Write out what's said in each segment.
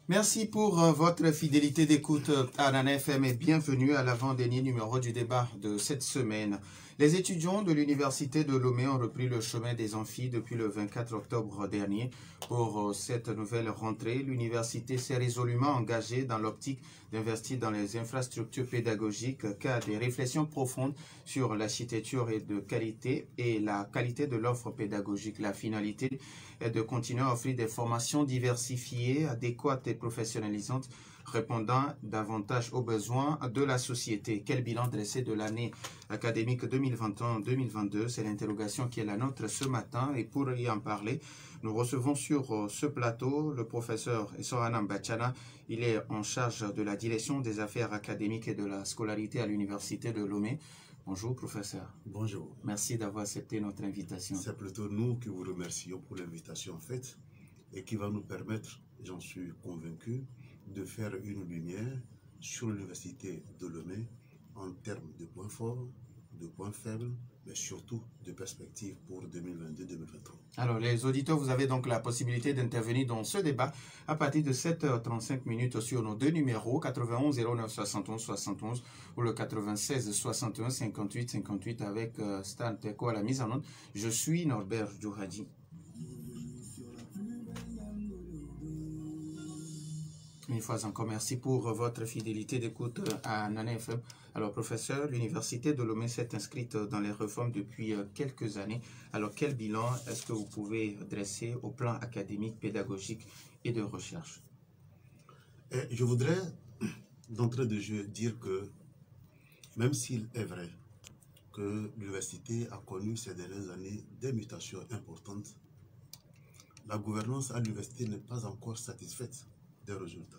Merci pour votre fidélité d'écoute à Nana FM et bienvenue à l'avant-dernier numéro du débat de cette semaine. Les étudiants de l'Université de Lomé ont repris le chemin des amphis depuis le 24 octobre dernier. Pour cette nouvelle rentrée, l'université s'est résolument engagée dans l'optique d'investir dans les infrastructures pédagogiques car des réflexions profondes sur l'architecture et la qualité de l'offre pédagogique. La finalité est de continuer à offrir des formations diversifiées, adéquates et professionnalisantes, répondant davantage aux besoins de la société. Quel bilan dressé de l'année académique 2021-2022? C'est l'interrogation qui est la nôtre ce matin. Et pour y en parler, nous recevons sur ce plateau le professeur Essorana Mbachana. Il est en charge de la direction des affaires académiques et de la scolarité à l'Université de Lomé. Bonjour, professeur. Bonjour. Merci d'avoir accepté notre invitation. C'est plutôt nous qui vous remercions pour l'invitation faite et qui va nous permettre, j'en suis convaincu, de faire une lumière sur l'Université de Lomé en termes de points forts, de points faibles, mais surtout de perspectives pour 2022-2023. Alors, les auditeurs, vous avez donc la possibilité d'intervenir dans ce débat à partir de 7h35 sur nos deux numéros, 91 09 71 71 ou le 96 61 58 58 avec Stan Teko à la mise en onde. Je suis Norbert Djouhadji. Une fois encore, merci pour votre fidélité d'écoute à Nana FM. Alors, professeur, l'Université de Lomé s'est inscrite dans les réformes depuis quelques années. Alors, quel bilan est-ce que vous pouvez dresser au plan académique, pédagogique et de recherche? Je voudrais, d'entrée de jeu, dire que même s'il est vrai que l'université a connu ces dernières années des mutations importantes, la gouvernance à l'université n'est pas encore satisfaite des résultats.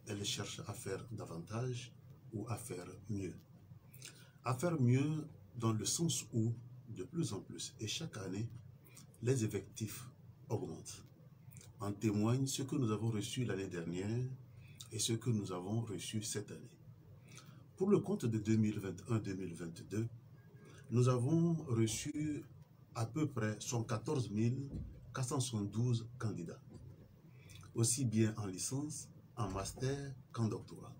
Elle cherche à faire davantage ou à faire mieux. À faire mieux dans le sens où, de plus en plus, et chaque année, les effectifs augmentent. En témoigne ce que nous avons reçu l'année dernière et ce que nous avons reçu cette année. Pour le compte de 2021-2022, nous avons reçu à peu près 114 472 candidats, aussi bien en licence, en master qu'en doctorat.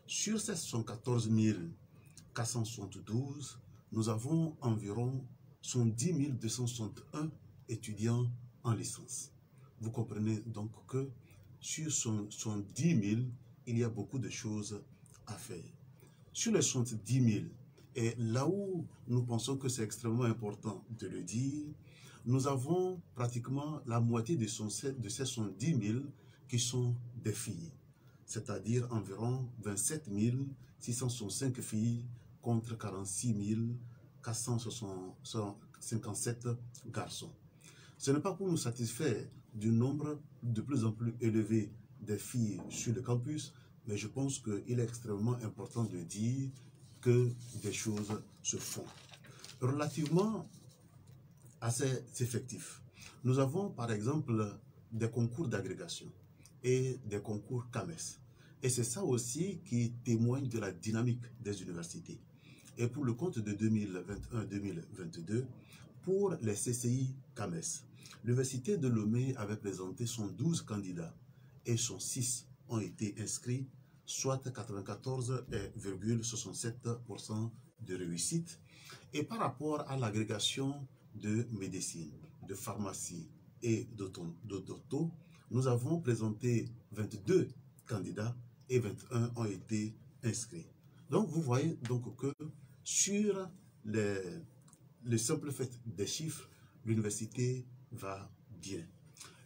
Sur ces 114 472, nous avons environ 110 261 étudiants en licence. Vous comprenez donc que sur 110 000, il y a beaucoup de choses à faire. Sur les 110 000, et là où nous pensons que c'est extrêmement important de le dire, nous avons pratiquement la moitié de ces 110 000 qui sont des filles, c'est-à-dire environ 27 665 filles contre 46 457 garçons. Ce n'est pas pour nous satisfaire du nombre de plus en plus élevé des filles sur le campus, mais je pense qu'il est extrêmement important de dire que des choses se font. Relativement à ces effectifs, nous avons par exemple des concours d'agrégation et des concours CAMES. Et c'est ça aussi qui témoigne de la dynamique des universités. Et pour le compte de 2021-2022, pour les CCI CAMES, l'Université de Lomé avait présenté son 12 candidats et son 6 ont été inscrits, soit 94,67% de réussite. Et par rapport à l'agrégation de médecine, de pharmacie et d'auto, nous avons présenté 22 candidats et 21 ont été inscrits. Donc vous voyez donc que sur le simple fait des chiffres, l'université va bien.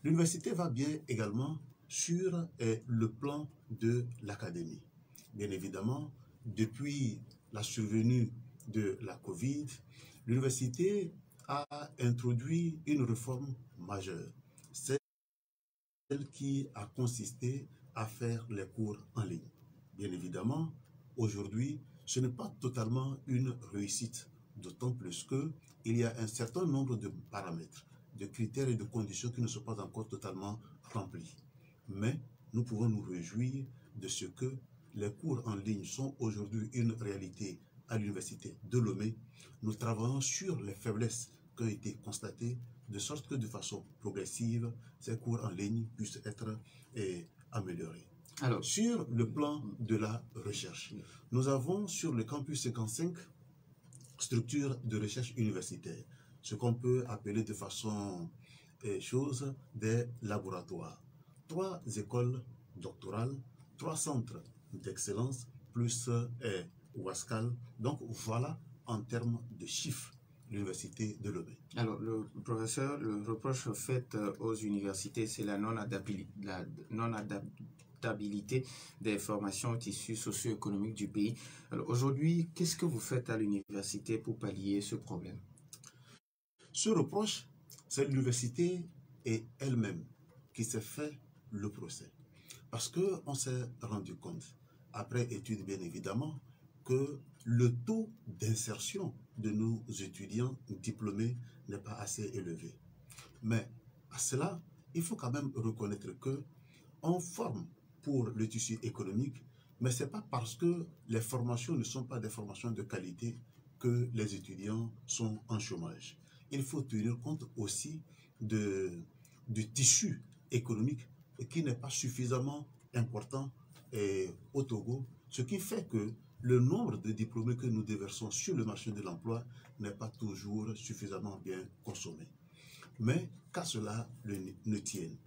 L'université va bien également sur le plan de l'académie. Bien évidemment, depuis la survenue de la Covid, l'université a introduit une réforme majeure, celle qui a consisté à faire les cours en ligne. Bien évidemment, aujourd'hui, ce n'est pas totalement une réussite, d'autant plus qu'il y a un certain nombre de paramètres, de critères et de conditions qui ne sont pas encore totalement remplis. Mais nous pouvons nous réjouir de ce que les cours en ligne sont aujourd'hui une réalité à l'Université de Lomé. Nous travaillons sur les faiblesses qui ont été constatées, de sorte que de façon progressive, ces cours en ligne puissent être améliorée. Alors, sur le plan de la recherche, nous avons sur le campus 55 structures de recherche universitaire, ce qu'on peut appeler de façon chose des laboratoires. 3 écoles doctorales, 3 centres d'excellence, plus Ouaskal. Donc voilà en termes de chiffres l'université de Lomé. Alors, le professeur, le reproche fait aux universités, c'est la non-adaptabilité des formations au tissu socio-économique du pays. Alors, aujourd'hui, qu'est-ce que vous faites à l'université pour pallier ce problème? Ce reproche, c'est l'université et elle-même qui s'est fait le procès. Parce qu'on s'est rendu compte, après étude bien évidemment, que le taux d'insertion de nos étudiants diplômés n'est pas assez élevé. Mais à cela, il faut quand même reconnaître que on forme pour le tissu économique, mais ce n'est pas parce que les formations ne sont pas des formations de qualité que les étudiants sont en chômage. Il faut tenir compte aussi du tissu économique qui n'est pas suffisamment important au Togo, ce qui fait que le nombre de diplômés que nous déversons sur le marché de l'emploi n'est pas toujours suffisamment bien consommé. Mais qu'à cela ne tienne,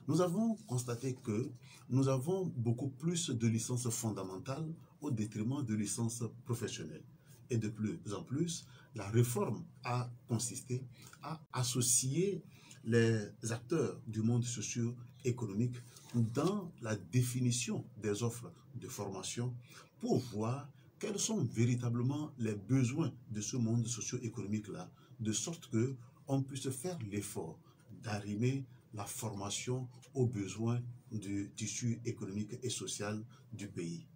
nous avons constaté que nous avons beaucoup plus de licences fondamentales au détriment de licences professionnelles. Et de plus en plus, la réforme a consisté à associer les acteurs du monde socio-économique dans la définition des offres de formation pour voir quels sont véritablement les besoins de ce monde socio-économique-là, de sorte qu'on puisse faire l'effort d'arrimer la formation aux besoins du tissu économique et social du pays.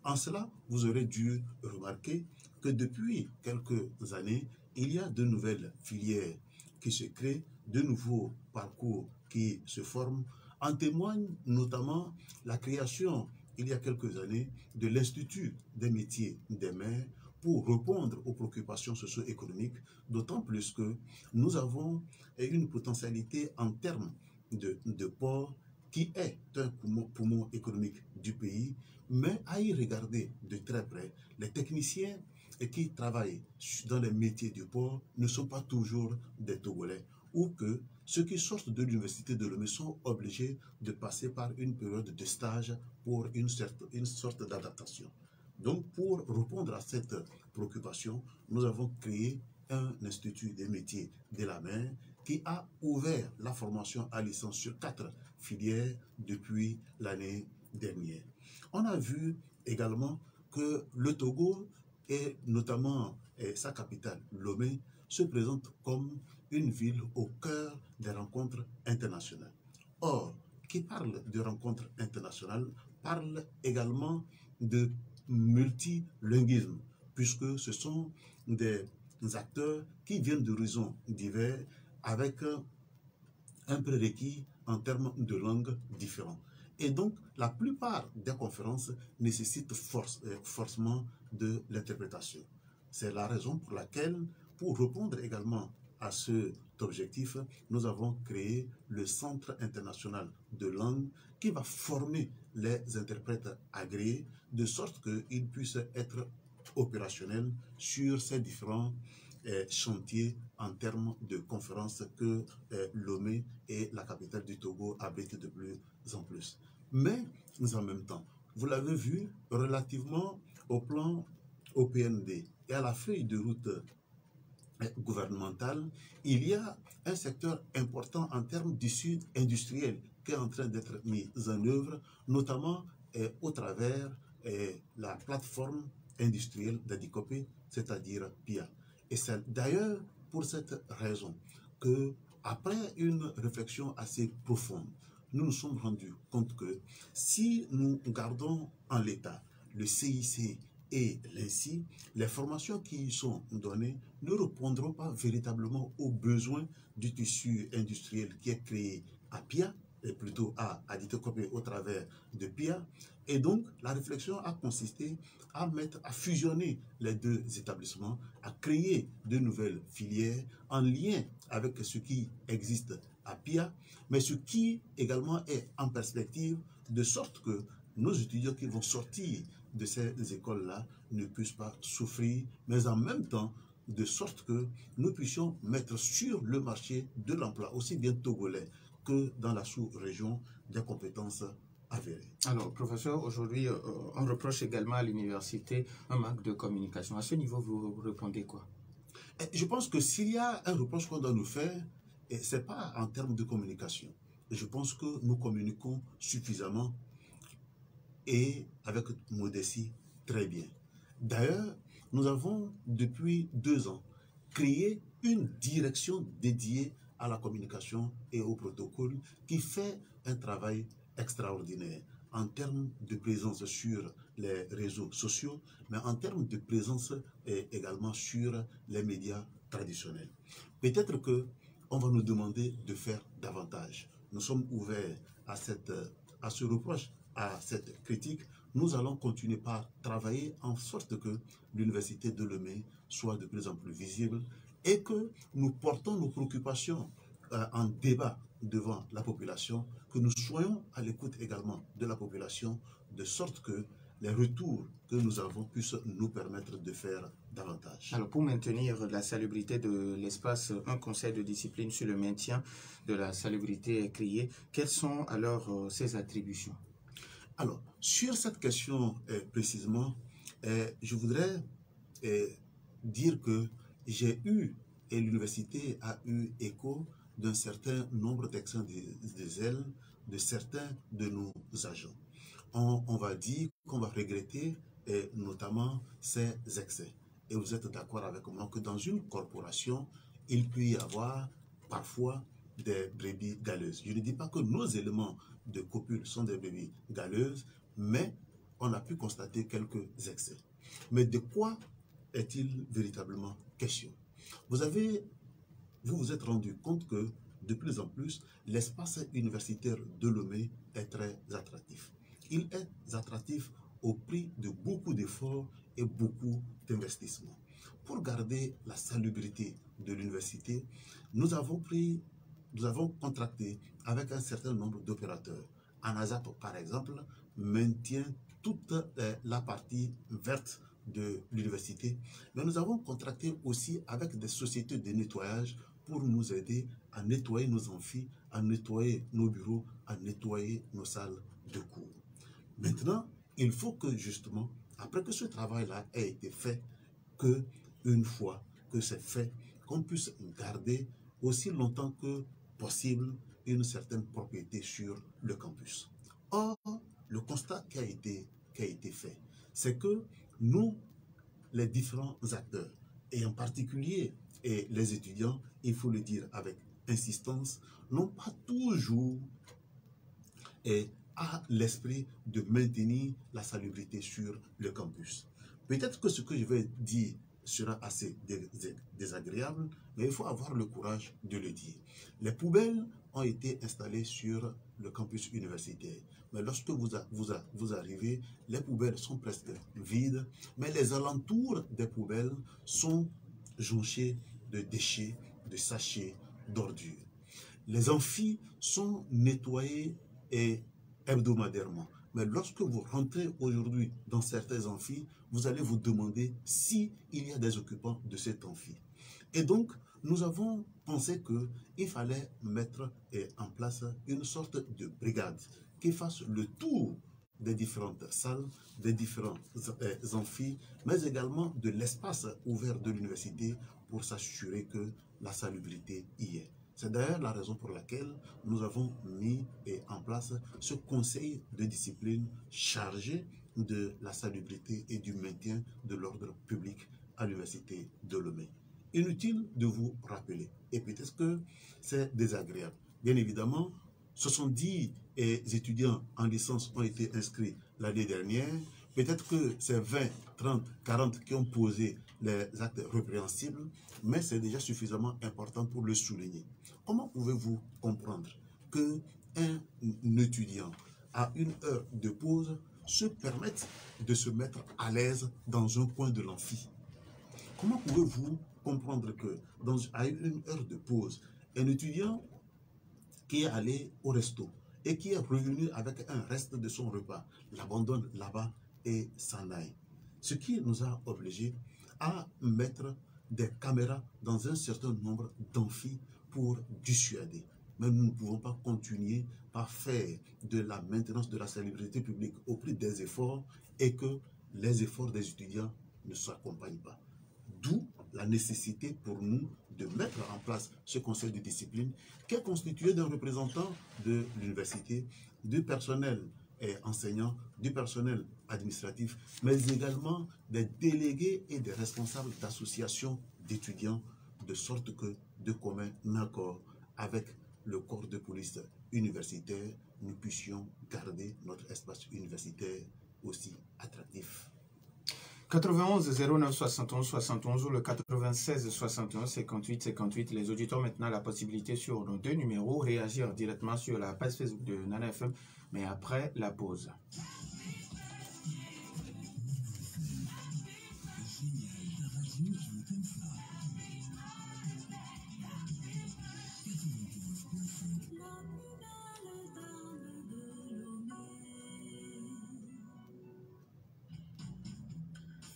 En cela, vous aurez dû remarquer que depuis quelques années, il y a de nouvelles filières qui se créent, de nouveaux parcours qui se forment. En témoigne notamment la création, il y a quelques années, de l'Institut des métiers des mains pour répondre aux préoccupations socio-économiques, d'autant plus que nous avons une potentialité en termes de port qui est un poumon économique du pays, mais à y regarder de très près, les techniciens qui travaillent dans les métiers du port ne sont pas toujours des Togolais, ou que ceux qui sortent de l'université de Lomé sont obligés de passer par une période de stage pour une sorte d'adaptation. Donc, pour répondre à cette préoccupation, nous avons créé un institut des métiers de la main qui a ouvert la formation à licence sur 4 filières depuis l'année dernière. On a vu également que le Togo, et notamment sa capitale, Lomé, se présente comme une ville au cœur des rencontres internationales. Or, qui parle de rencontres internationales parle également de multilinguisme, puisque ce sont des acteurs qui viennent d'horizons divers avec un prérequis en termes de langue différents. Et donc, la plupart des conférences nécessitent forcément de l'interprétation. C'est la raison pour laquelle, pour répondre également à cet objectif, nous avons créé le Centre international de langue qui va former les interprètes agréés de sorte qu'ils puissent être opérationnels sur ces différents chantiers en termes de conférences que Lomé et la capitale du Togo abritent de plus en plus. Mais en même temps, vous l'avez vu, relativement au plan OPND et à la feuille de route gouvernementale, il y a un secteur important en termes d'issue industrielle qui est en train d'être mis en œuvre, notamment au travers la plateforme industrielle d'Adikopé, c'est-à-dire PIA. Et c'est d'ailleurs pour cette raison que, après une réflexion assez profonde, nous nous sommes rendus compte que si nous gardons en l'état le CIC et l'INSI, les formations qui y sont données ne répondront pas véritablement aux besoins du tissu industriel qui est créé à PIA, et plutôt à Aditokopé au travers de PIA. Et donc, la réflexion a consisté à fusionner les deux établissements, à créer de nouvelles filières en lien avec ce qui existe à PIA, mais ce qui également est en perspective de sorte que nos étudiants qui vont sortir de ces écoles-là ne puissent pas souffrir, mais en même temps, de sorte que nous puissions mettre sur le marché de l'emploi, aussi bien togolais que dans la sous-région, des compétences avérées. Alors, professeur, aujourd'hui, on reproche également à l'université un manque de communication. À ce niveau, vous répondez quoi? Je pense que s'il y a un reproche qu'on doit nous faire, ce n'est pas en termes de communication. Je pense que nous communiquons suffisamment et avec modestie très bien. D'ailleurs, nous avons depuis 2 ans créé une direction dédiée à la communication et au protocole qui fait un travail extraordinaire en termes de présence sur les réseaux sociaux, mais en termes de présence également sur les médias traditionnels. Peut-être qu'on va nous demander de faire davantage. Nous sommes ouverts à ce reproche, à cette critique. Nous allons continuer par travailler en sorte que l'université de Lomé soit de plus en plus visible et que nous portons nos préoccupations en débat devant la population, que nous soyons à l'écoute également de la population, de sorte que les retours que nous avons puissent nous permettre de faire davantage. Alors, pour maintenir la salubrité de l'espace, un conseil de discipline sur le maintien de la salubrité est créé. Quelles sont alors ses attributions? Alors, sur cette question précisément, je voudrais dire que j'ai eu, et l'université a eu écho d'un certain nombre d'actions de zèle de certains de nos agents. On va dire qu'on va regretter notamment ces excès. Et vous êtes d'accord avec moi que dans une corporation, il peut y avoir parfois des brebis galeuses. Je ne dis pas que nos éléments de copule sont des brebis galeuses, mais on a pu constater quelques excès. Mais de quoi est-il véritablement question? Vous vous êtes rendu compte que de plus en plus, l'espace universitaire de Lomé est très attractif. Il est attractif au prix de beaucoup d'efforts et beaucoup d'investissements. Pour garder la salubrité de l'université, nous avons contracté avec un certain nombre d'opérateurs. ANASAP, par exemple, maintient toute la partie verte de l'université, mais nous avons contracté aussi avec des sociétés de nettoyage pour nous aider à nettoyer nos amphis, à nettoyer nos bureaux, à nettoyer nos salles de cours. Maintenant, il faut que justement, après que ce travail-là ait été fait, qu'une fois que c'est fait, qu'on puisse garder aussi longtemps que possible une certaine propriété sur le campus. Or, le constat qui a été fait, c'est que nous, les différents acteurs, et en particulier les étudiants, il faut le dire avec insistance, n'ont pas toujours à l'esprit de maintenir la salubrité sur le campus. Peut-être que ce que je vais dire sera assez désagréable, mais il faut avoir le courage de le dire. Les poubelles ont été installées sur le campus universitaire. Mais lorsque vous arrivez, les poubelles sont presque vides, mais les alentours des poubelles sont jonchés de déchets, de sachets, d'ordures. Les amphis sont nettoyés hebdomadairement. Mais lorsque vous rentrez aujourd'hui dans certains amphis, vous allez vous demander s'il y a des occupants de cet amphi. Et donc, nous avons pensé qu'il fallait mettre en place une sorte de brigade qui fasse le tour des différentes salles, des différents amphis, mais également de l'espace ouvert de l'université pour s'assurer que la salubrité y est. C'est d'ailleurs la raison pour laquelle nous avons mis en place ce conseil de discipline chargé de la salubrité et du maintien de l'ordre public à l'université de Lomé. Inutile de vous rappeler, et peut-être que c'est désagréable. Bien évidemment, 70 étudiants en licence ont été inscrits l'année dernière. Peut-être que c'est 20, 30, 40 qui ont posé les actes répréhensibles, mais c'est déjà suffisamment important pour le souligner. Comment pouvez-vous comprendre qu'un étudiant, à une heure de pause, se permette de se mettre à l'aise dans un coin de l'amphi? Comment pouvez-vous comprendre que, à une heure de pause, un étudiant qui est allé au resto et qui est revenu avec un reste de son repas, l'abandonne là-bas et s'en aille. Ce qui nous a obligés à mettre des caméras dans un certain nombre d'amphis pour dissuader. Mais nous ne pouvons pas continuer par faire de la maintenance de la salubrité publique au prix des efforts et que les efforts des étudiants ne s'accompagnent pas. D'où la nécessité pour nous de mettre en place ce conseil de discipline qui est constitué d'un représentant de l'université, du personnel enseignant, du personnel administratif, mais également des délégués et des responsables d'associations d'étudiants, de sorte que, de commun accord avec le corps de police universitaire, nous puissions garder notre espace universitaire aussi attractif. 91 09 71 71 ou le 96 61 58 58. Les auditeurs ont maintenant la possibilité sur nos deux numéros réagir directement sur la page Facebook de Nana FM, mais après la pause.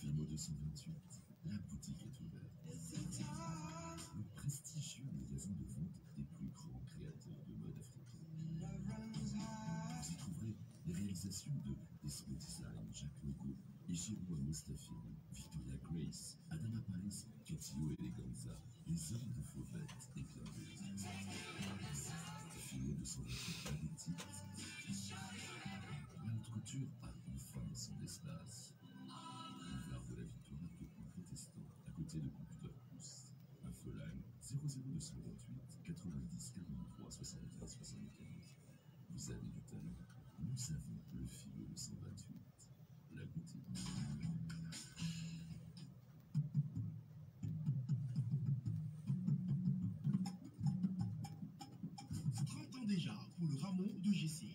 Fimo 228, la boutique est ouverte. Le prestigieux magasin de vente des plus grands créateurs de mode africaine. Vous y trouverez les réalisations de Desmo Design, Jacques Logo, Ishiro Mustafini, Victoria Grace, Adama Paris, Ketio Eleganza, les hommes de Fauvette et plein d'autres. Fimo 228, la boutique. La haute couture a enfin son espace. Boulevard de la Victoire à Tourcoing protestant, à côté de Computer Plus. Infoline 00228 90 43 75 75. Vous avez du talent, nous avons le Fimo 228. La boutique. 30 ans déjà pour le Ramon de GC.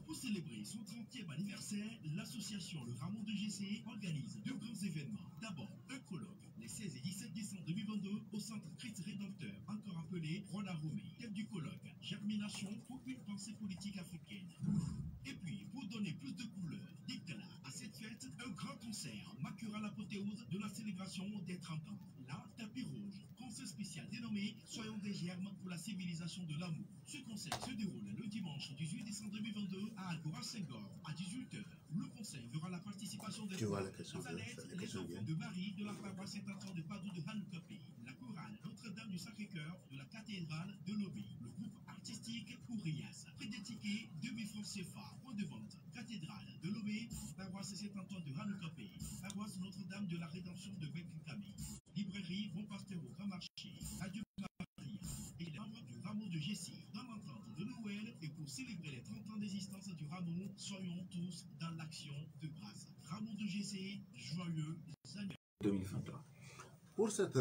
Pour célébrer son 30e anniversaire, l'association Le Ramon de GC organise deux grands événements. D'abord, un colloque les 16 et 17 décembre 2022 au centre Christ Rédempteur, encore appelé Rwanda Romé. Thème du colloque, germination pour une pensée politique africaine. Et puis, pour donner plus de couleurs, d'éclat à cette fête, un grand concert marquera l'apothéose de la célébration des 30 ans. Là, tapis rouge, concert spécial dénommé Soyons des germes pour la civilisation de l'amour. Ce concert se déroule le dimanche 18 décembre 2022 à Agora Senghor à 18h. Le concert verra la participation des enfants de Marie de la paroisse Saint-Antoine de Padoue de Hanoukapi, la chorale Notre-Dame du Sacré-Cœur de la cathédrale de Lobé, le groupe artistique Ourias. Prix des tickets 2000 francs CFA. Point de vente cathédrale de Lobé, paroisse Saint-Antoine de Hanoukapi, paroisse Notre-Dame de la Rédemption de Bekikami, librairie Bon Pasteur au Grand Marché, Radio Maria et les membres du Ramon de GC. Dans l'entente de Noël et pour célébrer les 30 ans d'existence du Ramon, soyons tous dans l'action de grâce. Ramon de GC, joyeux anniversaire. 2023. Pour cette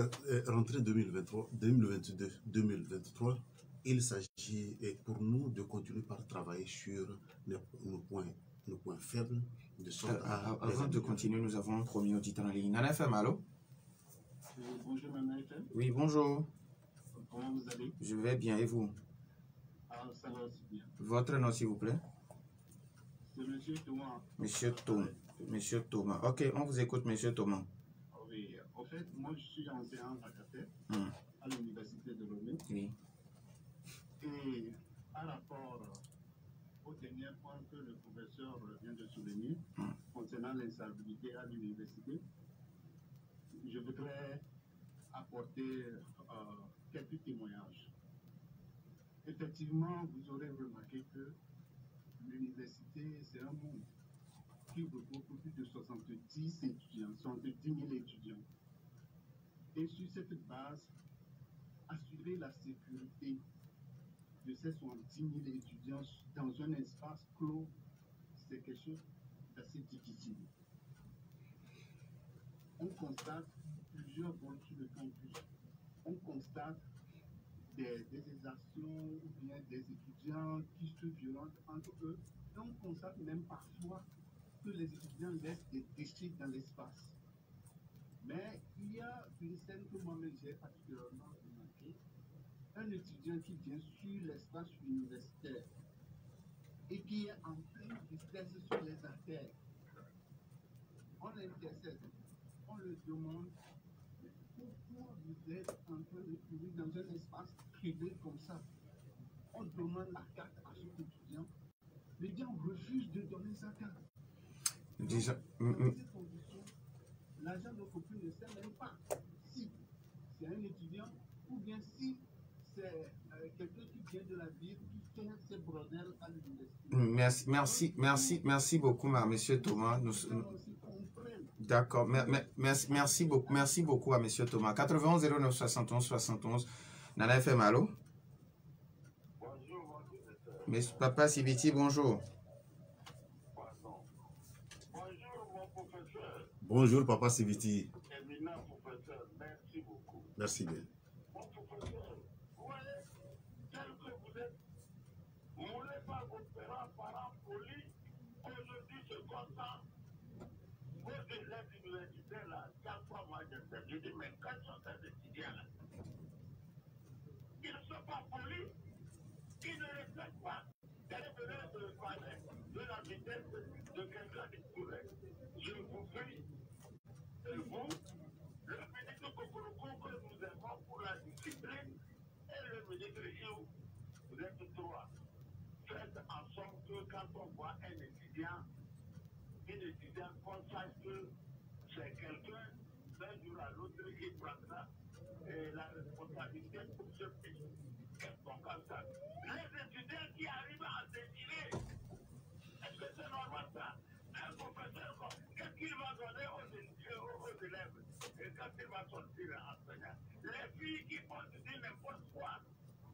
rentrée 2022-2023, il s'agit pour nous de continuer par travailler sur nos points faibles, de sorte Avant de continuer, nous avons un premier auditeur en ligne. Nana FM, allô? Bonjour Nana FM. Oui, bonjour. Comment vous allez? Je vais bien, et vous? Ah, ça va aussi bien. Votre nom, s'il vous plaît? C'est Monsieur Thomas. Monsieur Thomas. Ok, on vous écoute, Monsieur Thomas. Oui, en fait, moi je suis enseignant vacataire à l'université de Lomé. Oui. Et par rapport au dernier point que le professeur vient de souligner concernant l'insalubrité à l'université, je voudrais apporter quelques témoignages. Effectivement, vous aurez remarqué que l'université, c'est un monde qui regroupe plus de 70 étudiants, 70 000 étudiants. Et sur cette base, assurer la sécurité de ces 70 000 étudiants dans un espace clos, c'est quelque chose d'assez difficile. On constate plusieurs vols sur le campus. On constate des exactions ou bien des étudiants qui se violentent entre eux. Et on constate même parfois que les étudiants laissent des déchets dans l'espace. Mais il y a une scène que moi-même j'ai particulièrement remarquée. un étudiant qui vient sur l'espace universitaire et qui est en pleine tristesse sur les artères, on l'intercède, on le demande pourquoi vous êtes en train de courir dans un espace privé comme ça. On demande la carte à cet étudiant. L'étudiant refuse de donner sa carte. Déjà, Dans ces conditions, l'agent de copie ne sait même pas si c'est un étudiant ou bien si c'est quelqu'un qui vient de la ville qui fait ses brodels à l'université. merci beaucoup, monsieur Thomas. D'accord, merci beaucoup à monsieur Thomas. 91 09 71 71. Nana FM, allô? Bonjour, Papa Sibiti, bonjour. Bonjour, Papa Sibiti. Éminent professeur, merci beaucoup. Merci bien. Mon professeur, vous voyez, tel que vous êtes, moulé par vos parents polis, aujourd'hui je constate vos élèves universitaires là, chaque fois moi je dis, mais quand sont ces étudiants là? Ils ne sont pas polis, ils ne respectent pas. Quelle est de parler de la vitesse de quelqu'un qui courait? Je vous prie. Et vous, le ministre Kokoroko que nous avons pour la discipline et le ministre Iou, vous êtes trois. Faites en sorte que quand on voit un étudiant qu'on sache que c'est quelqu'un, d'un jour à l'autre, qui prendra la responsabilité pour ce pays. Qu'est-ce qu'on comme ça? Les étudiants qui arrivent à décider, est-ce que c'est normal ça? Un professeur, qu'est-ce qu'il va donner aux élèves et quand il va sortir enseignant? Les filles qui font dire n'importe quoi,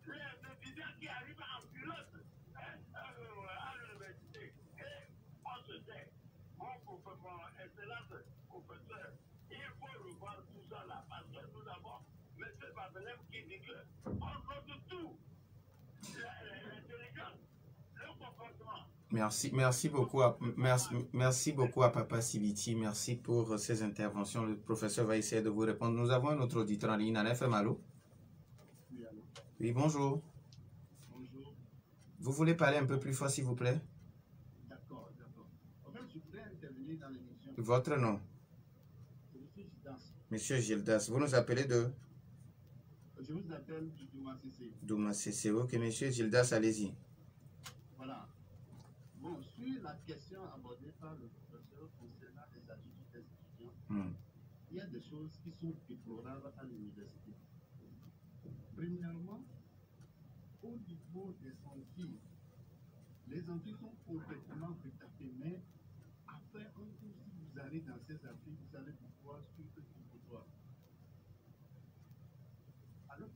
les étudiants qui arrivent en culotte à l'université. Et on se sait, mon excellent professeur, il faut revoir tout ça là, parce que nous avons M. Babelem qui dit qu'on note tout, l'intelligence, le comportement. Merci beaucoup à Papa Sibiti. Merci pour ces interventions. Le professeur va essayer de vous répondre. Nous avons un autre auditeur en ligne. Nana FM, allô? Oui, allô? Oui, bonjour. Bonjour. Vous voulez parler un peu plus fort, s'il vous plaît? D'accord. En fait, je voudrais intervenir dans l'émission. Votre nom? C'est M. Gildas. Monsieur Gildas, vous nous appelez de? Je vous appelle du Douma CC. Douma CC. Ok, monsieur Gildas, allez-y. Voilà. Bon, sur la question abordée par le professeur concernant les attitudes des étudiants, il y a des choses qui sont déplorables à l'université. Premièrement, au niveau des amphis, les amphis sont complètement retapés, mais après un cours, si vous allez dans ces amphis, vous allez pouvoir suivre le dépotoir. Allô?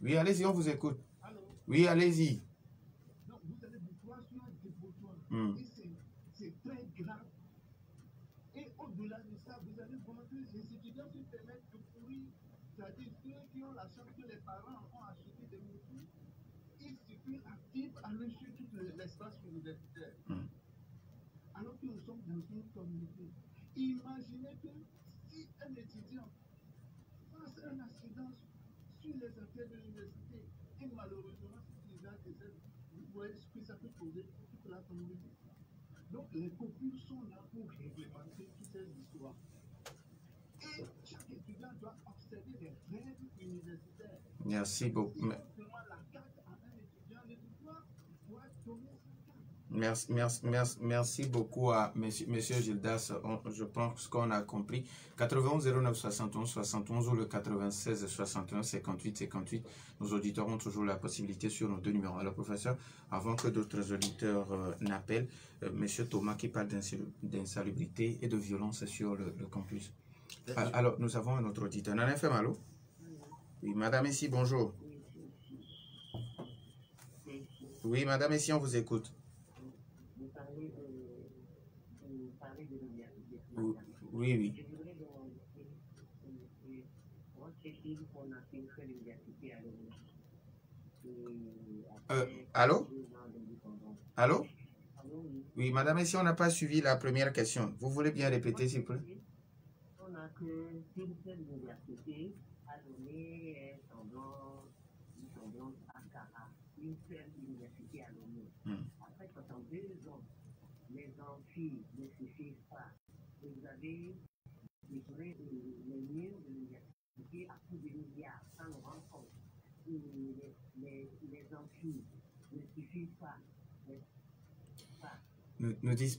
Oui, allez-y, on vous écoute. Allô? Oui, allez-y. Donc, vous allez pouvoir suivre le dépotoir. Et c'est très grave. Et au-delà de ça, vous allez voir que les étudiants se permettent de courir. C'est-à-dire ceux qui ont la chance que les parents ont acheté des motos, ils circulent actifs à monsieur tout l'espace universitaire. Alors que nous sommes dans une communauté. Imaginez que si un étudiant fasse un accident sur les affaires de l'université et malheureusement si les décèdent, vous voyez ce que ça peut poser pour toute la communauté. Donc les copies sont là pour réglementer toutes ces histoires. Et chaque étudiant doit observer les règles universitaires. Merci beaucoup. Si on demande la carte à un étudiant, l'étudiant doit donner Merci beaucoup à monsieur Gildas. Je pense qu'on a compris. 91 09 71 71 ou le 96 61 58 58. Nos auditeurs ont toujours la possibilité sur nos deux numéros. Alors, professeur, avant que d'autres auditeurs n'appellent, monsieur Thomas qui parle d'insalubrité et de violence sur le campus. Alors, nous avons un autre auditeur. Nana FM, allô? Oui, madame ici, bonjour. Oui, madame ici, on vous écoute. Vous parlez de l'université. Oui. Je voudrais demander comment c'est-il qu'on a fait l'université à l'université. Allô? Allô? Oui, madame, ici, on n'a pas suivi la première question. Vous voulez bien répéter, s'il vous plaît? On a que l'université a donné un semblant une seule université à Lomé. Hmm. Après 62 ans, les amphis ne suffisent pas. Vous avez décoré les murs de l'université à plus de milliards, sans nous rendre compte. Les amphis ne suffisent pas. Nous disent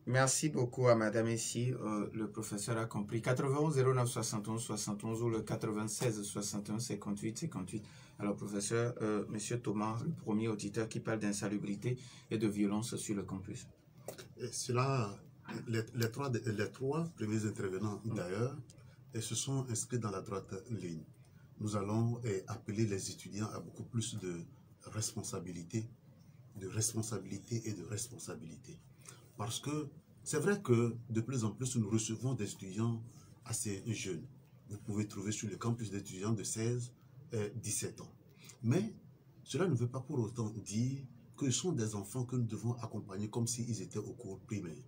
merci beaucoup à Madame ici. Le professeur a compris. 91 09 71 71 ou le 96 61 58 58. Alors, professeur, Monsieur Thomas, le premier auditeur qui parle d'insalubrité et de violence sur le campus. Et cela, les trois premiers intervenants d'ailleurs, se sont inscrits dans la droite ligne. Nous allons appeler les étudiants à beaucoup plus de responsabilité et de responsabilité. Parce que c'est vrai que de plus en plus, nous recevons des étudiants assez jeunes. Vous pouvez trouver sur le campus d'étudiants de 16 et 17 ans. Mais cela ne veut pas pour autant dire que ce sont des enfants que nous devons accompagner comme s'ils étaient au cours primaire.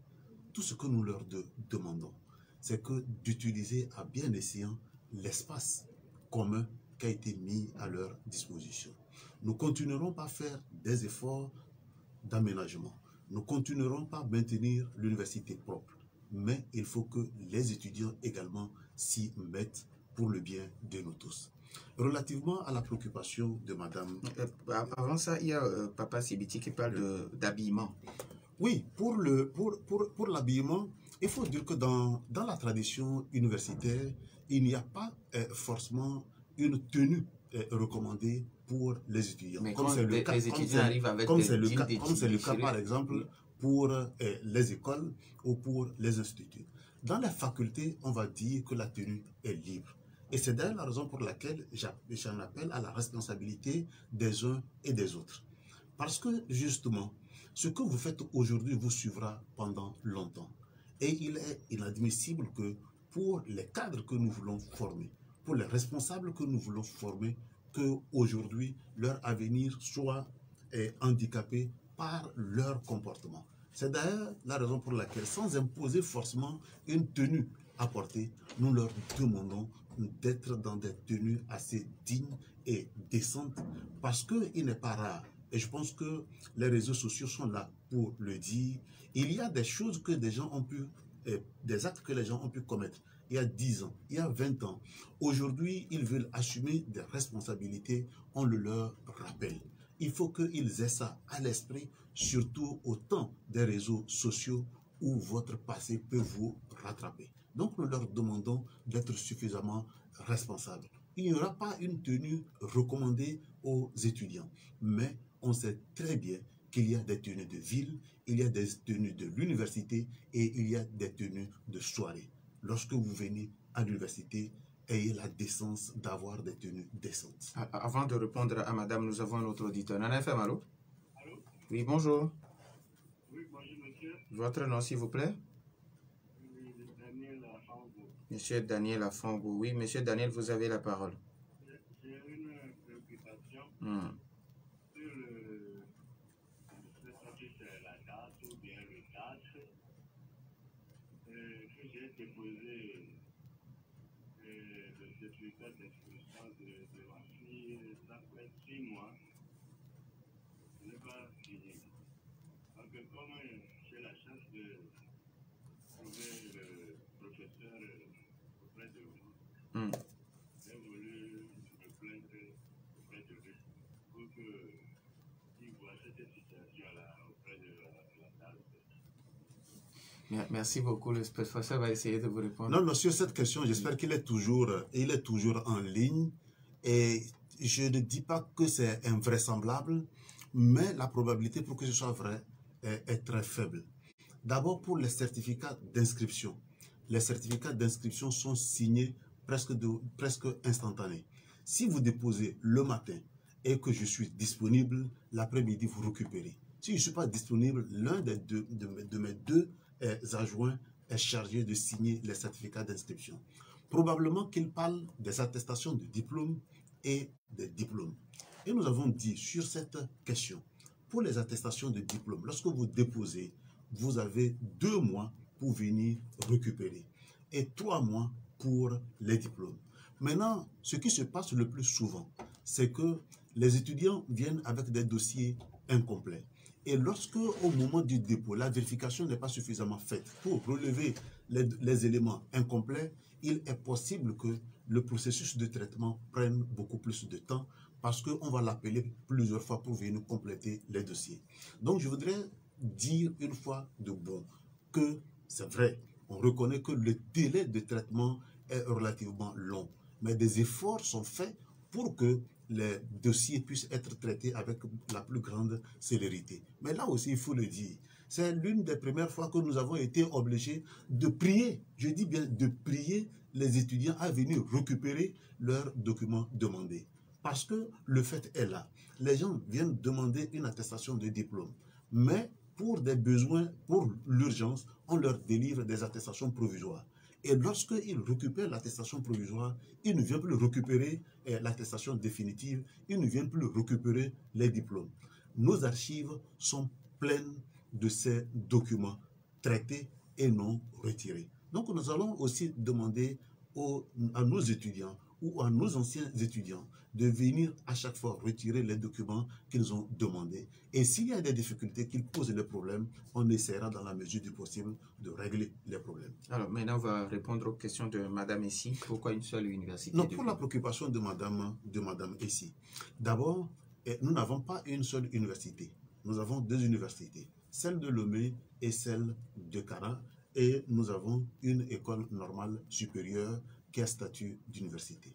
Tout ce que nous leur demandons, c'est d'utiliser à bien escient l'espace commun qui a été mis à leur disposition. Nous continuerons par faire des efforts d'aménagement. Nous continuerons par maintenir l'université propre. Mais il faut que les étudiants également s'y mettent pour le bien de nous tous. Relativement à la préoccupation de Madame... Avant ça, il y a Papa Sibiti qui parle d'habillement. Oui, pour l'habillement, il faut dire que dans la tradition universitaire, il n'y a pas forcément une tenue recommandée pour les étudiants. Mais comme quand les étudiants arrivent avec comme des c'est le jeans cas, par exemple, pour les écoles ou pour les instituts. Dans les facultés, on va dire que la tenue est libre. Et c'est d'ailleurs la raison pour laquelle j'en appelle à la responsabilité des uns et des autres. Parce que, justement, ce que vous faites aujourd'hui vous suivra pendant longtemps. Et il est inadmissible que pour les cadres que nous voulons former, pour les responsables que nous voulons former, qu'aujourd'hui, leur avenir soit handicapé par leur comportement. C'est d'ailleurs la raison pour laquelle, sans imposer forcément une tenue à porter, nous leur demandons d'être dans des tenues assez dignes et décentes, parce qu'il n'est pas rare, et je pense que les réseaux sociaux sont là pour le dire, il y a des choses que des gens ont pu, des actes que les gens ont pu commettre il y a 10 ans, il y a 20 ans. Aujourd'hui, ils veulent assumer des responsabilités, on le leur rappelle. Il faut qu'ils aient ça à l'esprit, surtout au temps des réseaux sociaux où votre passé peut vous rattraper. Donc, nous leur demandons d'être suffisamment responsables. Il n'y aura pas une tenue recommandée aux étudiants, mais on sait très bien qu'il y a des tenues de ville, il y a des tenues de l'université et il y a des tenues de soirée. Lorsque vous venez à l'université, ayez la décence d'avoir des tenues décentes. Avant de répondre à madame, nous avons un autre auditeur. Nana FM, allô? Allô? Oui, bonjour. Oui, bonjour, monsieur. Votre nom, s'il vous plaît? Daniel Afango. Monsieur Daniel Afango. Oui, monsieur Daniel, vous avez la parole. J'ai une préoccupation sur la date ou bien le 4 que j'ai déposé le certificat d'inscription de ma fille. Ça fait 6 mois. Je n'ai pas fini. Donc, comme j'ai la chance de trouver le professeur auprès de vous, j'ai voulu me plaindre auprès de lui pour qu'il voit cette situation-là auprès de la table. Merci beaucoup. Le professeur va essayer de vous répondre. Non, sur cette question, j'espère qu'il est toujours en ligne. Et je ne dis pas que c'est invraisemblable, mais la probabilité pour que ce soit vrai est très faible. D'abord, pour les certificats d'inscription. Les certificats d'inscription sont signés presque instantanés. Si vous déposez le matin et que je suis disponible, l'après-midi, vous récupérez. Si je ne suis pas disponible, l'un de mes deux adjoints est chargé de signer les certificats d'inscription. Probablement qu'il parle des attestations de diplôme et des diplômes. Et nous avons dit sur cette question, pour les attestations de diplôme, lorsque vous déposez, vous avez 2 mois pour venir récupérer et 3 mois pour les diplômes. Maintenant, ce qui se passe le plus souvent, c'est que les étudiants viennent avec des dossiers incomplets. Et lorsque, au moment du dépôt, la vérification n'est pas suffisamment faite pour relever les éléments incomplets, il est possible que le processus de traitement prenne beaucoup plus de temps parce qu'on va l'appeler plusieurs fois pour venir compléter les dossiers. Donc, je voudrais dire une fois de bon que c'est vrai, on reconnaît que le délai de traitement est relativement long, mais des efforts sont faits pour que les dossiers puissent être traités avec la plus grande célérité. Mais là aussi, il faut le dire, c'est l'une des premières fois que nous avons été obligés de prier, je dis bien de prier les étudiants à venir récupérer leurs documents demandés. Parce que le fait est là. Les gens viennent demander une attestation de diplôme, mais pour des besoins, pour l'urgence, on leur délivre des attestations provisoires. Et lorsqu'ils récupèrent l'attestation provisoire, ils ne viennent plus récupérer l'attestation définitive, ils ne viennent plus récupérer les diplômes. Nos archives sont pleines de ces documents traités et non retirés. Donc nous allons aussi demander à nos étudiants ou à nos anciens étudiants de venir à chaque fois retirer les documents qu'ils ont demandés. Et s'il y a des difficultés qui posent des problèmes, on essaiera dans la mesure du possible de régler les problèmes. Alors maintenant, on va répondre aux questions de Madame Essi. Pourquoi une seule université? Non, pour la préoccupation de Madame Essi. D'abord, nous n'avons pas une seule université. Nous avons deux universités, celle de Lomé et celle de Kara. Et nous avons une école normale supérieure qui a statut d'université.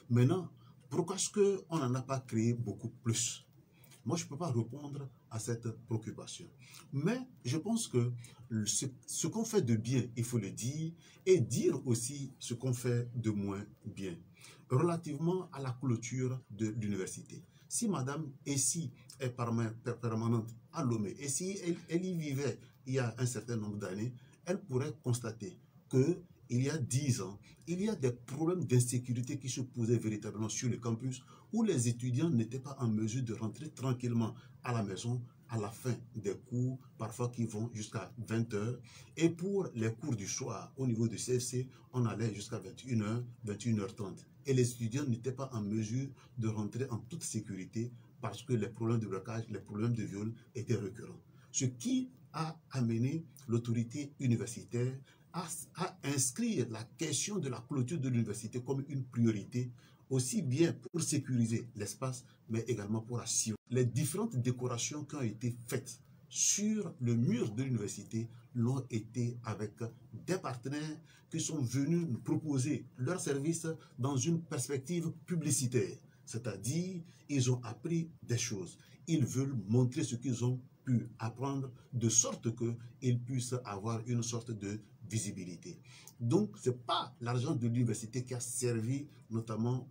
Maintenant, pourquoi est-ce qu'on n'en a pas créé beaucoup plus? Moi, je ne peux pas répondre à cette préoccupation. Mais je pense que ce qu'on fait de bien, il faut le dire, et dire aussi ce qu'on fait de moins bien. Relativement à la clôture de l'université. Si Madame Essi est permanente à Lomé, et si elle y vivait il y a un certain nombre d'années, elle pourrait constater que il y a 10 ans, il y a des problèmes d'insécurité qui se posaient véritablement sur le campus où les étudiants n'étaient pas en mesure de rentrer tranquillement à la maison à la fin des cours, parfois qui vont jusqu'à 20h. Et pour les cours du soir, au niveau du CFC, on allait jusqu'à 21h, 21h30. Et les étudiants n'étaient pas en mesure de rentrer en toute sécurité parce que les problèmes de braquage, les problèmes de viol étaient récurrents. Ce qui a amené l'autorité universitaire à inscrire la question de la clôture de l'université comme une priorité, aussi bien pour sécuriser l'espace, mais également pour assurer. Les différentes décorations qui ont été faites sur le mur de l'université l'ont été avec des partenaires qui sont venus nous proposer leurs services dans une perspective publicitaire. C'est-à-dire, ils ont appris des choses. Ils veulent montrer ce qu'ils ont pu apprendre de sorte qu'ils puissent avoir une sorte de visibilité. Donc, ce n'est pas l'argent de l'université qui a servi notamment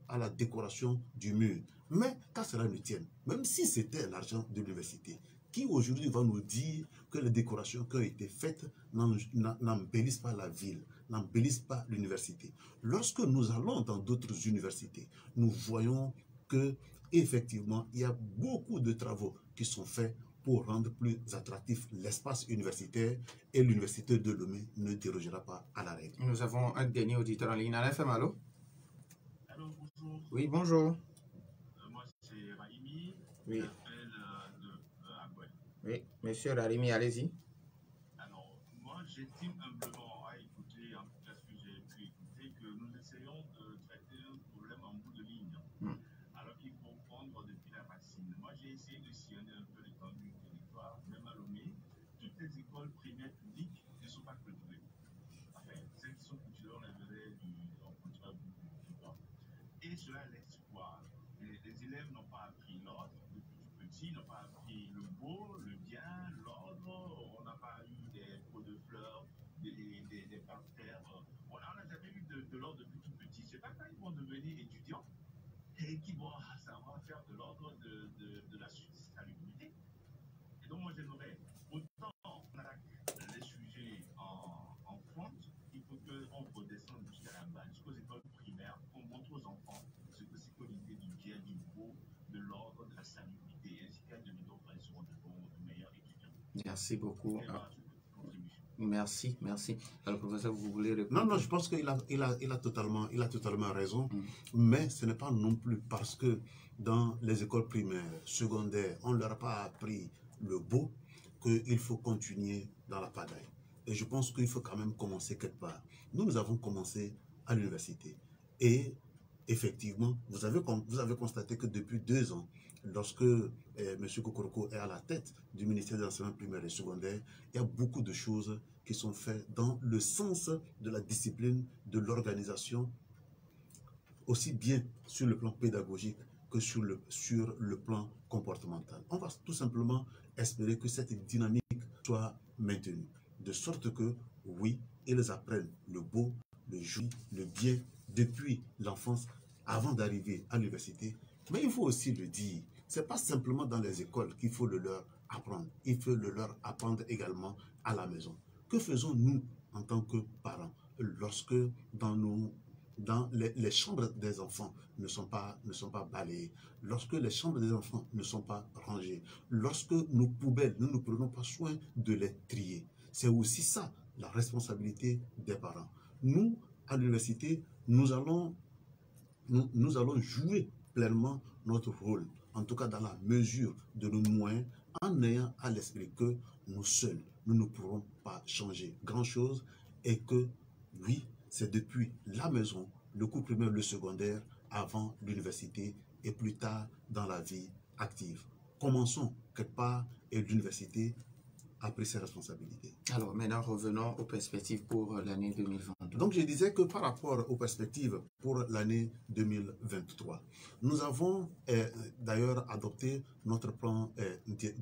à la décoration du mur. Mais qu'à cela ne tienne, même si c'était l'argent de l'université, qui aujourd'hui va nous dire que les décorations qui ont été faites n'embellissent pas la ville, n'embellissent pas l'université. Lorsque nous allons dans d'autres universités, nous voyons que effectivement, il y a beaucoup de travaux qui sont faits pour rendre plus attractif l'espace universitaire et l'université de Lomé ne dérogera pas à la règle. Nous avons un dernier auditeur en ligne. À l'FM, allô? Allô, bonjour. Oui, bonjour. Moi, c'est Raimi. Oui. J'appelle de Aboué. Oui, monsieur Rarimi, allez-y. Alors, moi, j'estime humblement, à écouter, en tout cas ce que j'ai pu écouter, que nous essayons de traiter un problème en bout de ligne. Alors qu'il faut prendre depuis la racine. Moi, j'ai essayé de sillonner un peu l'étendue du territoire, même à Lomé. Toutes les écoles primaires publiques ne sont pas clôturées. Enfin, celles qui sont clôturées, on les verrait on continuera du temps. Et cela laisse quoi? Les élèves n'ont pas appris l'ordre depuis tout petit, n'ont pas appris le beau, le bien, l'ordre. On n'a pas eu des pots de fleurs, des parterres. On n'a jamais eu de l'ordre depuis tout petit. C'est pas quand ils vont devenir étudiants et qui vont savoir faire de l'ordre de la salubrité. Et donc moi j'aimerais, autant on attaque les sujets en front, il faut qu'on redescende jusqu'à la base, jusqu'aux écoles primaires, qu'on montre aux enfants ce que c'est que l'idée du bien, du beau, de l'ordre, de la salubrité, ainsi qu'à demi-temps, ils seront de meilleurs étudiants. Merci beaucoup. Merci, merci. Alors, professeur, vous voulez répondre? Non, je pense qu'il a totalement raison, mais ce n'est pas non plus parce que dans les écoles primaires, secondaires, on ne leur a pas appris le beau qu'il faut continuer dans la pagaille. Et je pense qu'il faut quand même commencer quelque part. Nous avons commencé à l'université. Et effectivement, vous avez constaté que depuis 2 ans, lorsque M. Kokoroko est à la tête du ministère de l'enseignement primaire et secondaire, il y a beaucoup de choses qui sont faites dans le sens de la discipline, de l'organisation, aussi bien sur le plan pédagogique que sur le plan comportemental. On va tout simplement espérer que cette dynamique soit maintenue, de sorte que, oui, ils apprennent le beau, le joli, le bien depuis l'enfance avant d'arriver à l'université. Mais il faut aussi le dire, ce n'est pas simplement dans les écoles qu'il faut le leur apprendre, il faut le leur apprendre également à la maison. Que faisons-nous en tant que parents lorsque dans les chambres des enfants ne sont pas balayées, lorsque les chambres des enfants ne sont pas rangées, lorsque nos poubelles, nous ne prenons pas soin de les trier? C'est aussi ça, la responsabilité des parents. Nous, à l'université, nous allons jouer pleinement notre rôle, en tout cas dans la mesure de nos moyens, en ayant à l'esprit que nous seuls, nous ne pourrons pas changer grand-chose et que, oui, c'est depuis la maison, le cours primaire, le secondaire, avant l'université et plus tard dans la vie active. Commençons quelque part et l'université a pris ses responsabilités. Alors maintenant, revenons aux perspectives pour l'année 2022. Donc je disais que par rapport aux perspectives pour l'année 2023, nous avons d'ailleurs adopté notre plan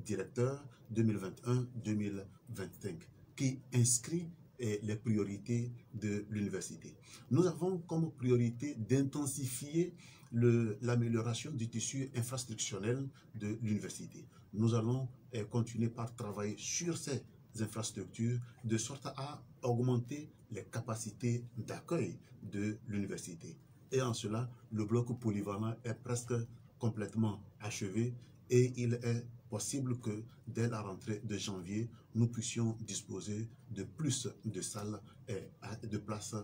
directeur 2021-2025 qui inscrit les priorités de l'université. Nous avons comme priorité d'intensifier l'amélioration du tissu infrastructurel de l'université. Nous allons continuer par travailler sur ces infrastructures de sorte à augmenter les capacités d'accueil de l'université. Et en cela, le bloc polyvalent est presque complètement achevé et il est possible que dès la rentrée de janvier, nous puissions disposer de plus de salles, de places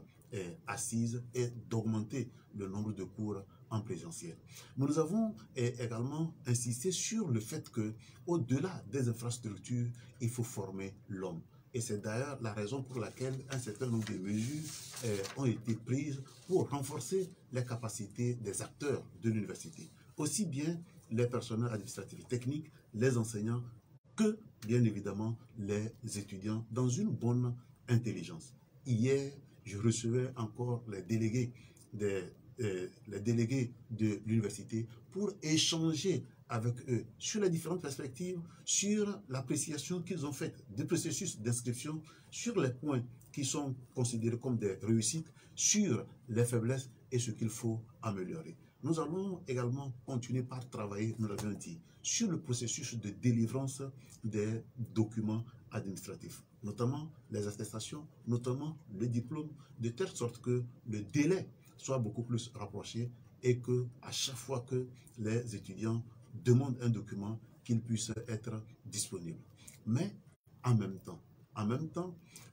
assises et d'augmenter le nombre de cours en présentiel. Mais nous avons également insisté sur le fait que, au-delà des infrastructures, il faut former l'homme. Et c'est d'ailleurs la raison pour laquelle un certain nombre de mesures ont été prises pour renforcer les capacités des acteurs de l'université. Aussi bien les personnels administratifs et techniques, les enseignants, que bien évidemment les étudiants dans une bonne intelligence. Hier, je recevais encore les délégués de l'université pour échanger avec eux sur les différentes perspectives, sur l'appréciation qu'ils ont faite des processus d'inscription, sur les points qui sont considérés comme des réussites, sur les faiblesses et ce qu'il faut améliorer. Nous allons également continuer par travailler, nous l'avons dit, sur le processus de délivrance des documents administratifs, notamment les attestations, notamment le diplôme, de telle sorte que le délai soit beaucoup plus rapproché et que à chaque fois que les étudiants demandent un document, qu'il puisse être disponible. Mais en même temps,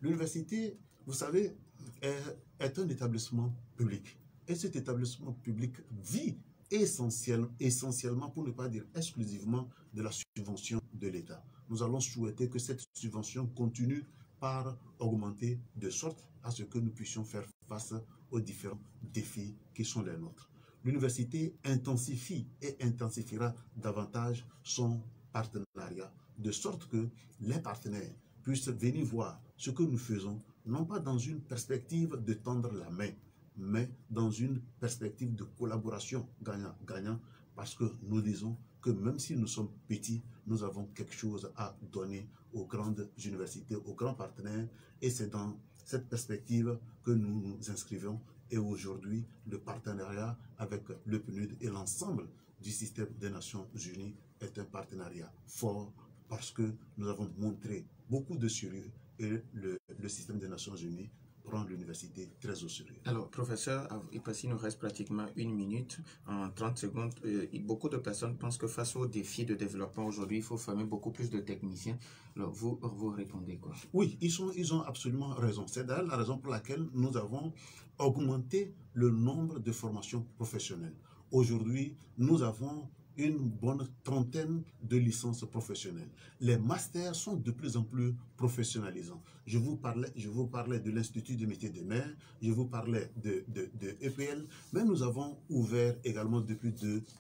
l'université, vous savez, est un établissement public. Et cet établissement public vit essentiellement, pour ne pas dire exclusivement, de la subvention de l'État. Nous allons souhaiter que cette subvention continue par augmenter de sorte à ce que nous puissions faire face aux différents défis qui sont les nôtres. L'université intensifie et intensifiera davantage son partenariat, de sorte que les partenaires puissent venir voir ce que nous faisons, non pas dans une perspective de tendre la main, mais dans une perspective de collaboration gagnant-gagnant, parce que nous disons que même si nous sommes petits, nous avons quelque chose à donner aux grandes universités, aux grands partenaires, et c'est dans cette perspective que nous nous inscrivons. Et aujourd'hui, le partenariat avec le PNUD et l'ensemble du système des Nations Unies est un partenariat fort parce que nous avons montré beaucoup de sérieux et le système des Nations Unies prend l'université très au sérieux. Alors, professeur, il nous reste pratiquement 1 minute, en 30 secondes. Beaucoup de personnes pensent que face aux défis de développement aujourd'hui, il faut former beaucoup plus de techniciens. Alors, vous répondez quoi? Oui, ils ont absolument raison. C'est d'ailleurs la raison pour laquelle nous avons augmenté le nombre de formations professionnelles. Aujourd'hui, nous avons une bonne trentaine de licences professionnelles. Les masters sont de plus en plus professionnalisants. Je vous parlais de l'Institut des métiers des mains, je vous parlais de EPL, mais nous avons ouvert également depuis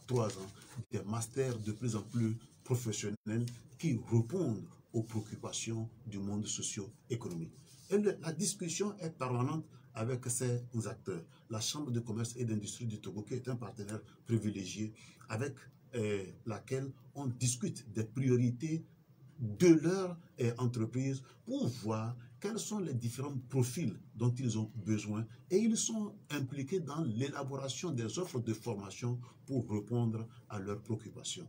2-3 ans des masters de plus en plus professionnels qui répondent aux préoccupations du monde socio-économique. Et la discussion est permanente avec ces acteurs. La Chambre de commerce et d'industrie du Togo, qui est un partenaire privilégié, avec laquelle on discute des priorités de leur entreprise pour voir quels sont les différents profils dont ils ont besoin, et ils sont impliqués dans l'élaboration des offres de formation pour répondre à leurs préoccupations.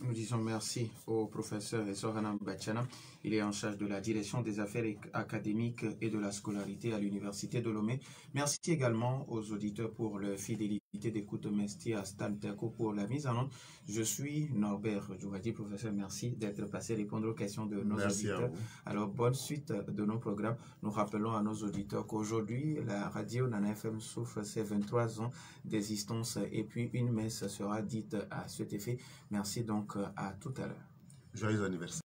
Nous disons merci au professeur Sohana Bachana. Il est en charge de la direction des affaires académiques et de la scolarité à l'Université de Lomé. Merci également aux auditeurs pour leur fidélité d'écoute. Merci à Stan Terko pour la mise en onde. Je suis Norbert Djouhadi. Professeur, merci d'être passé répondre aux questions de nos auditeurs. Alors, bonne suite de nos programmes. Nous rappelons à nos auditeurs qu'aujourd'hui, la radio Nana FM souffre ses 23 ans d'existence et puis une messe sera dite à cet effet. Merci donc à tout à l'heure. Joyeux anniversaire.